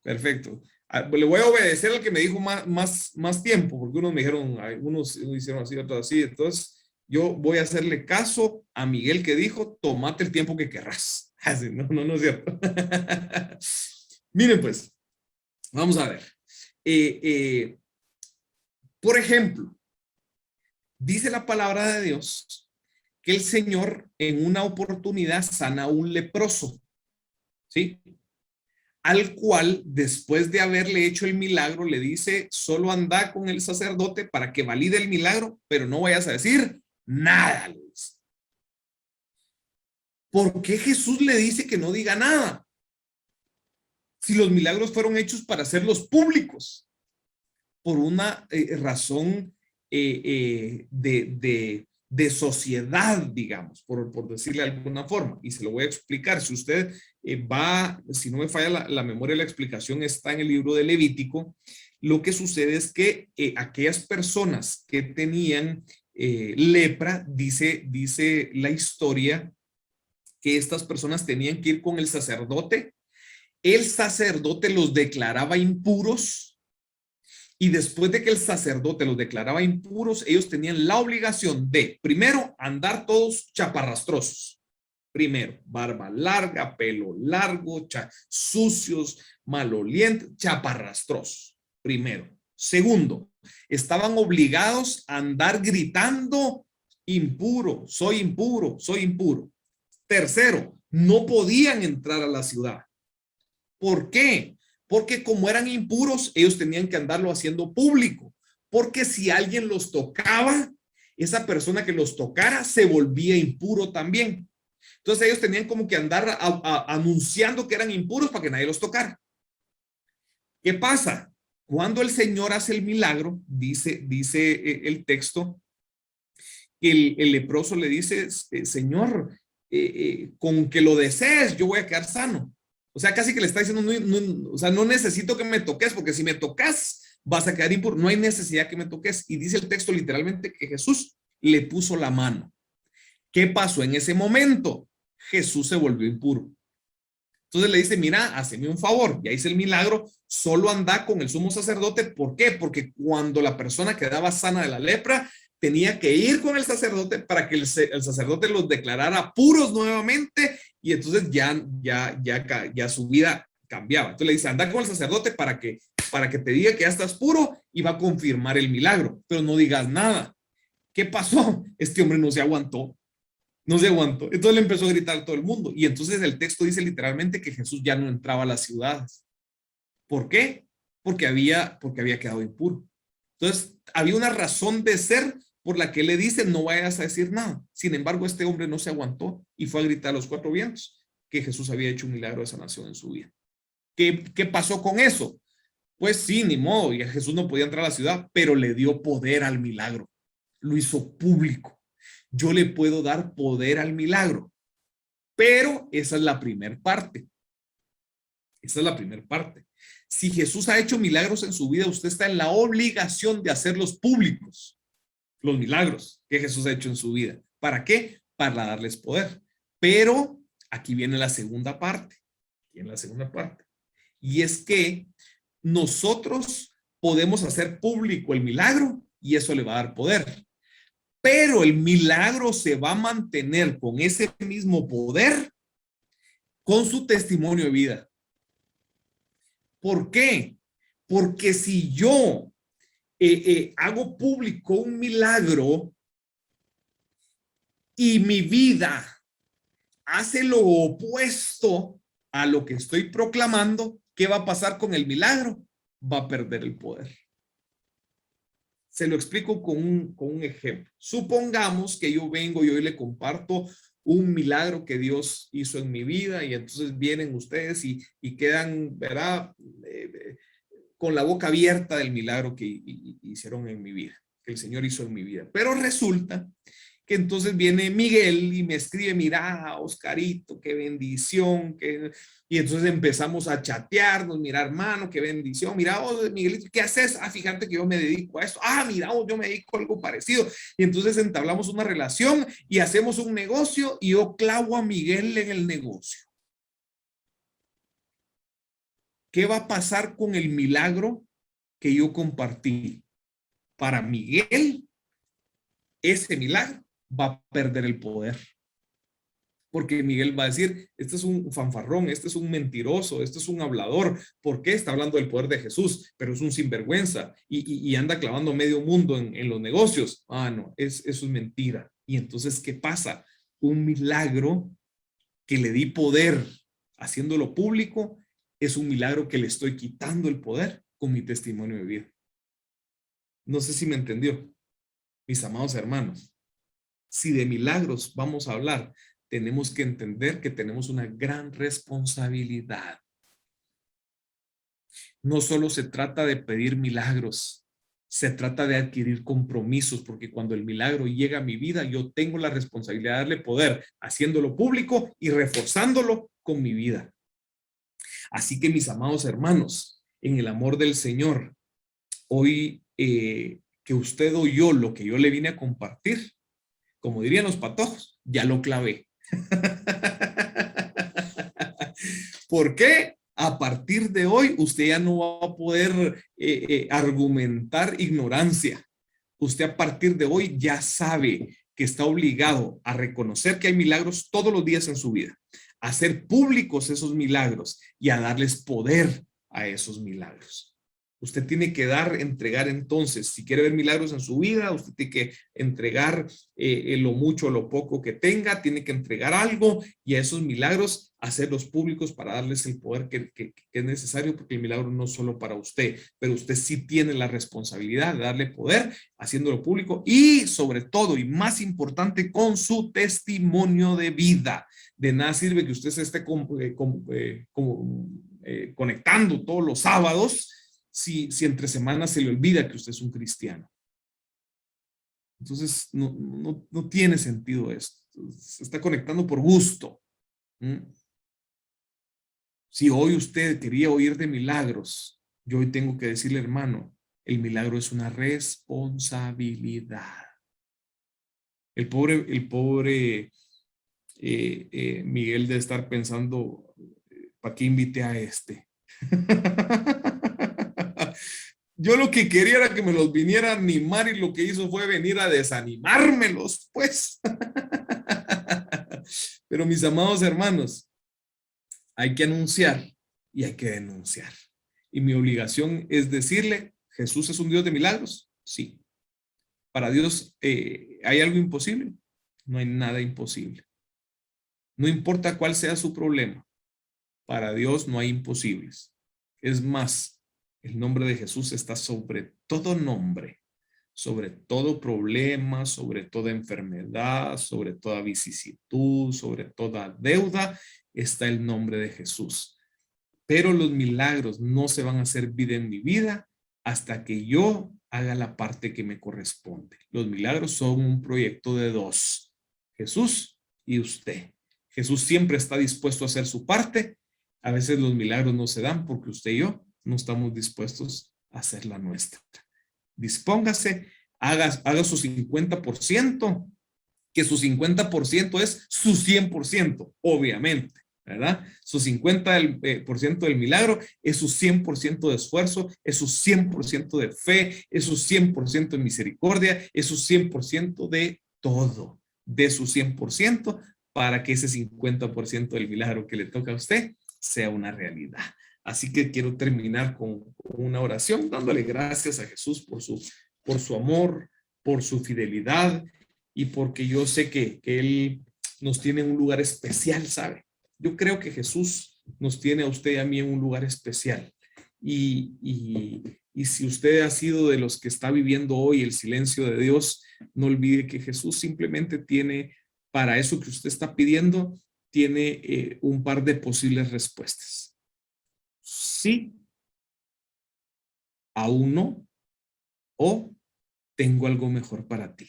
Perfecto. Pues le voy a obedecer al que me dijo más tiempo, porque unos me dijeron, algunos hicieron así, otros así. Entonces, yo voy a hacerle caso a Miguel que dijo, tómate el tiempo que querrás. Así, no es cierto. Miren, pues, vamos a ver. Eh, eh, por ejemplo, dice la palabra de Dios que el Señor en una oportunidad sana a un leproso, ¿sí? Al cual, después de haberle hecho el milagro, le dice, solo anda con el sacerdote para que valide el milagro, pero no vayas a decir nada, le dice. ¿Por qué Jesús le dice que no diga nada? Si los milagros fueron hechos para hacerlos públicos, por una razón de sociedad, digamos, por decirle de alguna forma. Y se lo voy a explicar. Si usted si no me falla la memoria, la explicación está en el libro de Levítico. Lo que sucede es que aquellas personas que tenían lepra, dice la historia, que estas personas tenían que ir con el sacerdote los declaraba impuros y después de que el sacerdote los declaraba impuros, ellos tenían la obligación de, primero, andar todos chaparrastrosos. Primero, barba larga, pelo largo, sucios, malolientes, chaparrastrosos. Primero. Segundo, estaban obligados a andar gritando impuro, soy impuro, soy impuro. Tercero, no podían entrar a la ciudad. ¿Por qué? Porque como eran impuros, ellos tenían que andarlo haciendo público. Porque si alguien los tocaba, esa persona que los tocara se volvía impuro también. Entonces ellos tenían como que andar anunciando que eran impuros para que nadie los tocara. ¿Qué pasa? Cuando el Señor hace el milagro, dice el texto, el leproso le dice, Señor, con que lo desees, yo voy a quedar sano. O sea, casi que le está diciendo, o sea, no necesito que me toques, porque si me tocas, vas a quedar impuro. No hay necesidad que me toques. Y dice el texto literalmente que Jesús le puso la mano. ¿Qué pasó en ese momento? Jesús se volvió impuro. Entonces le dice, mira, haceme un favor, ya hice el milagro, solo anda con el sumo sacerdote. ¿Por qué? Porque cuando la persona quedaba sana de la lepra, tenía que ir con el sacerdote para que el sacerdote los declarara puros nuevamente y entonces ya su vida cambiaba. Entonces le dice, anda con el sacerdote para que te diga que ya estás puro y va a confirmar el milagro, pero no digas nada. ¿Qué pasó? Este hombre no se aguantó. No se aguantó. Entonces le empezó a gritar a todo el mundo. Y entonces el texto dice literalmente que Jesús ya no entraba a las ciudades. ¿Por qué? Porque había quedado impuro. Entonces había una razón de ser por la que él le dice, no vayas a decir nada. Sin embargo, este hombre no se aguantó y fue a gritar a los cuatro vientos que Jesús había hecho un milagro de sanación en su vida. ¿Qué pasó con eso? Pues sí, ni modo, y Jesús no podía entrar a la ciudad, pero le dio poder al milagro. Lo hizo público. Yo le puedo dar poder al milagro, pero esa es la primera parte. Esa es la primera parte. Si Jesús ha hecho milagros en su vida, usted está en la obligación de hacerlos públicos. Los milagros que Jesús ha hecho en su vida. ¿Para qué? Para darles poder. Pero aquí viene la segunda parte. Viene la segunda parte. Y es que nosotros podemos hacer público el milagro y eso le va a dar poder. Pero el milagro se va a mantener con ese mismo poder con su testimonio de vida. ¿Por qué? Porque si yo hago público un milagro y mi vida hace lo opuesto a lo que estoy proclamando, ¿qué va a pasar con el milagro? Va a perder el poder. Se lo explico con un ejemplo. Supongamos que yo vengo y hoy le comparto un milagro que Dios hizo en mi vida y entonces vienen ustedes y quedan, ¿verdad? Con la boca abierta del milagro que hicieron en mi vida, que el Señor hizo en mi vida. Pero resulta que entonces viene Miguel y me escribe, mira, Oscarito, qué bendición, y entonces empezamos a chatearnos, mira, hermano, qué bendición, mira, Miguelito, ¿qué haces? Ah, fíjate que yo me dedico a esto, mira, yo me dedico a algo parecido, y entonces entablamos una relación y hacemos un negocio y yo clavo a Miguel en el negocio. ¿Qué va a pasar con el milagro que yo compartí? Para Miguel, ese milagro va a perder el poder. Porque Miguel va a decir, este es un fanfarrón, este es un mentiroso, este es un hablador. ¿Por qué? Está hablando del poder de Jesús, pero es un sinvergüenza y anda clavando medio mundo en los negocios. No, eso es mentira. Y entonces, ¿qué pasa? Un milagro que le di poder haciéndolo público es un milagro que le estoy quitando el poder con mi testimonio de vida. No sé si me entendió, mis amados hermanos. Si de milagros vamos a hablar, tenemos que entender que tenemos una gran responsabilidad. No solo se trata de pedir milagros, se trata de adquirir compromisos, porque cuando el milagro llega a mi vida, yo tengo la responsabilidad de darle poder, haciéndolo público y reforzándolo con mi vida. Así que mis amados hermanos, en el amor del Señor, hoy que usted oyó lo que yo le vine a compartir, como dirían los patojos, ya lo clavé. ¿Por qué? A partir de hoy, usted ya no va a poder argumentar ignorancia. Usted a partir de hoy ya sabe que está obligado a reconocer que hay milagros todos los días en su vida, a hacer públicos esos milagros y a darles poder a esos milagros. Usted tiene que entregar entonces, si quiere ver milagros en su vida, usted tiene que entregar lo mucho o lo poco que tenga, tiene que entregar algo y a esos milagros hacerlos públicos para darles el poder que es necesario, porque el milagro no es solo para usted, pero usted sí tiene la responsabilidad de darle poder haciéndolo público y sobre todo y más importante con su testimonio de vida. De nada sirve que usted se esté conectando todos los sábados si entre semanas se le olvida que usted es un cristiano. Entonces no tiene sentido esto. Se está conectando por gusto. Si hoy usted quería oír de milagros, yo hoy tengo que decirle, hermano, el milagro es una responsabilidad. El pobre Miguel debe estar pensando, ¿para qué invité a este? Yo lo que quería era que me los viniera a animar y lo que hizo fue venir a desanimármelos, pues. Pero mis amados hermanos, hay que anunciar y hay que denunciar. Y mi obligación es decirle, ¿Jesús es un Dios de milagros? Sí. Para Dios, ¿hay algo imposible? No hay nada imposible. No importa cuál sea su problema. Para Dios no hay imposibles. Es más, el nombre de Jesús está sobre todo nombre, sobre todo problema, sobre toda enfermedad, sobre toda vicisitud, sobre toda deuda, está el nombre de Jesús. Pero los milagros no se van a hacer vida en mi vida hasta que yo haga la parte que me corresponde. Los milagros son un proyecto de dos, Jesús y usted. Jesús siempre está dispuesto a hacer su parte. A veces los milagros no se dan porque usted y yo no estamos dispuestos a hacer la nuestra. Dispóngase, haga su 50%, que su 50% es su 100%, obviamente, ¿verdad? Su 50% del milagro es su 100% de esfuerzo, es su 100% de fe, es su 100% de misericordia, es su 100% de todo, de su 100% para que ese 50% del milagro que le toca a usted sea una realidad. Así que quiero terminar con una oración dándole gracias a Jesús por su amor, por su fidelidad y porque yo sé que Él nos tiene en un lugar especial, ¿sabe? Yo creo que Jesús nos tiene a usted y a mí en un lugar especial. Y si usted ha sido de los que está viviendo hoy el silencio de Dios, no olvide que Jesús simplemente tiene, para eso que usted está pidiendo, tiene un par de posibles respuestas. Sí, aún no, o tengo algo mejor para ti.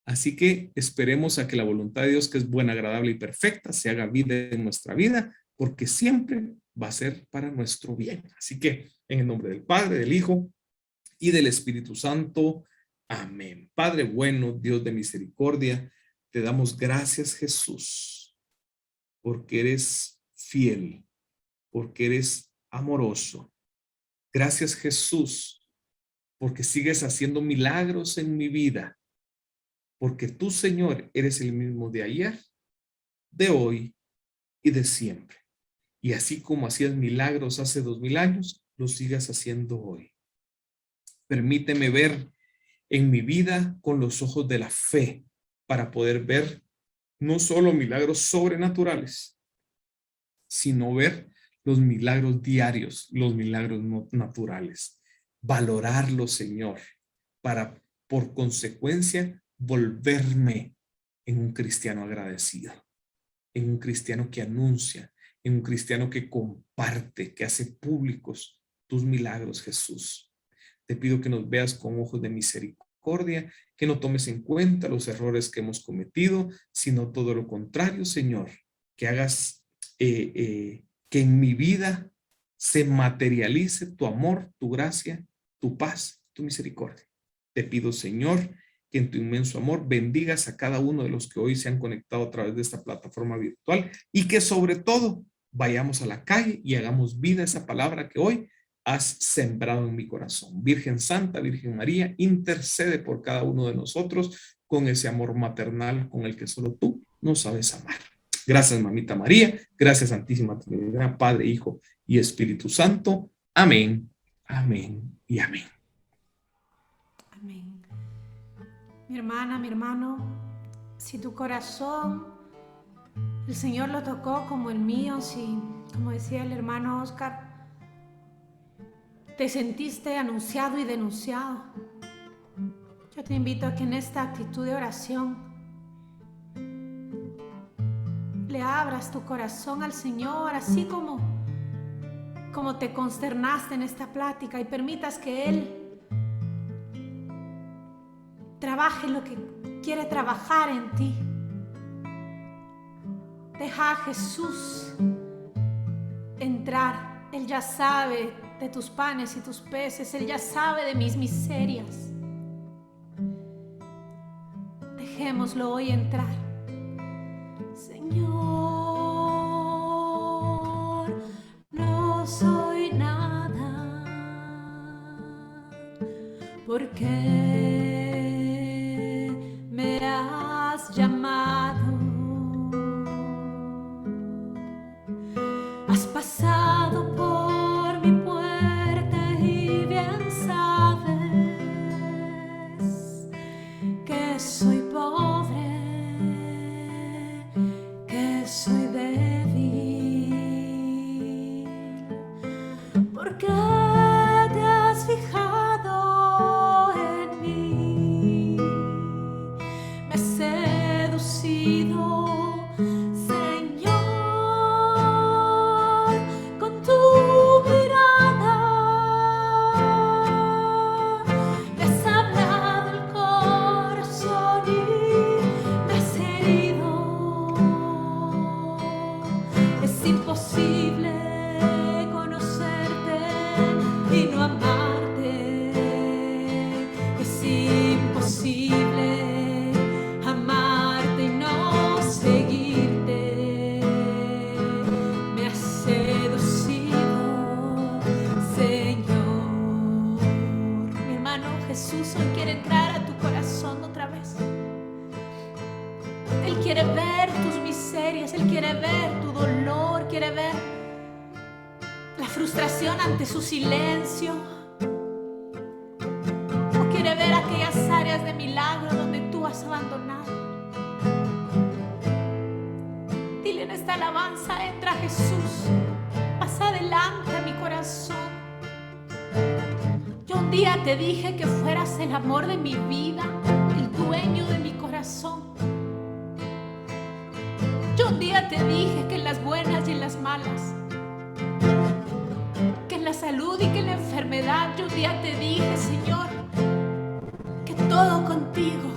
Así que esperemos a que la voluntad de Dios, que es buena, agradable y perfecta, se haga vida en nuestra vida, porque siempre va a ser para nuestro bien. Así que en el nombre del Padre, del Hijo y del Espíritu Santo. Amén. Padre bueno, Dios de misericordia, te damos gracias, Jesús, porque eres fiel, porque eres amoroso. Gracias, Jesús, porque sigues haciendo milagros en mi vida, porque tú, Señor, eres el mismo de ayer, de hoy y de siempre. Y así como hacías milagros hace 2000 años, los sigas haciendo hoy. Permíteme ver en mi vida con los ojos de la fe para poder ver no solo milagros sobrenaturales, sino ver los milagros diarios, los milagros no naturales. Valorarlos, Señor, para por consecuencia volverme en un cristiano agradecido, en un cristiano que anuncia, en un cristiano que comparte, que hace públicos tus milagros, Jesús. Te pido que nos veas con ojos de misericordia, que no tomes en cuenta los errores que hemos cometido, sino todo lo contrario, Señor, que hagas que en mi vida se materialice tu amor, tu gracia, tu paz, tu misericordia. Te pido, Señor, que en tu inmenso amor bendigas a cada uno de los que hoy se han conectado a través de esta plataforma virtual y que sobre todo vayamos a la calle y hagamos vida esa palabra que hoy has sembrado en mi corazón. Virgen Santa, Virgen María, intercede por cada uno de nosotros con ese amor maternal con el que solo tú nos sabes amar. Gracias, mamita María. Gracias, Santísima Trinidad, Padre, Hijo y Espíritu Santo. Amén, amén y amén. Amén. Mi hermana, mi hermano, si tu corazón, el Señor lo tocó como el mío, si, como decía el hermano Oscar, te sentiste anunciado y denunciado, yo te invito a que en esta actitud de oración le abras tu corazón al Señor, así como te consternaste en esta plática, y permitas que Él trabaje lo que quiere trabajar en ti. Deja a Jesús entrar. Él ya sabe de tus panes y tus peces. Él ya sabe de mis miserias. Dejémoslo hoy entrar. Señor, no soy nada, porque me has llamado. Has pasado por mi puerta y bien sabes que soy pobre, que soy débil, porque te has fijado en mí. quiere ver tu dolor, quiere ver la frustración ante su silencio, o quiere ver aquellas áreas de milagro donde tú has abandonado. Dile en esta alabanza: entra Jesús, pasa adelante a mi corazón. Yo un día te dije que fueras el amor de mi vida, el dueño de mi corazón. Yo un día te dije que en las buenas y en las malas, que en la salud y que en la enfermedad, yo un día te dije, Señor, que todo contigo.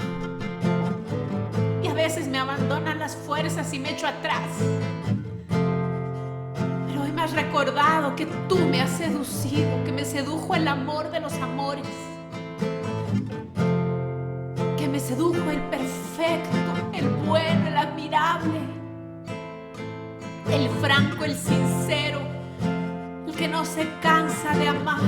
Y a veces me abandonan las fuerzas y me echo atrás. Pero hoy me has recordado que tú me has seducido, que me sedujo el amor de los amores, que me sedujo el perfecto, el bueno, el admirable, el franco, el sincero, el que no se cansa de amar.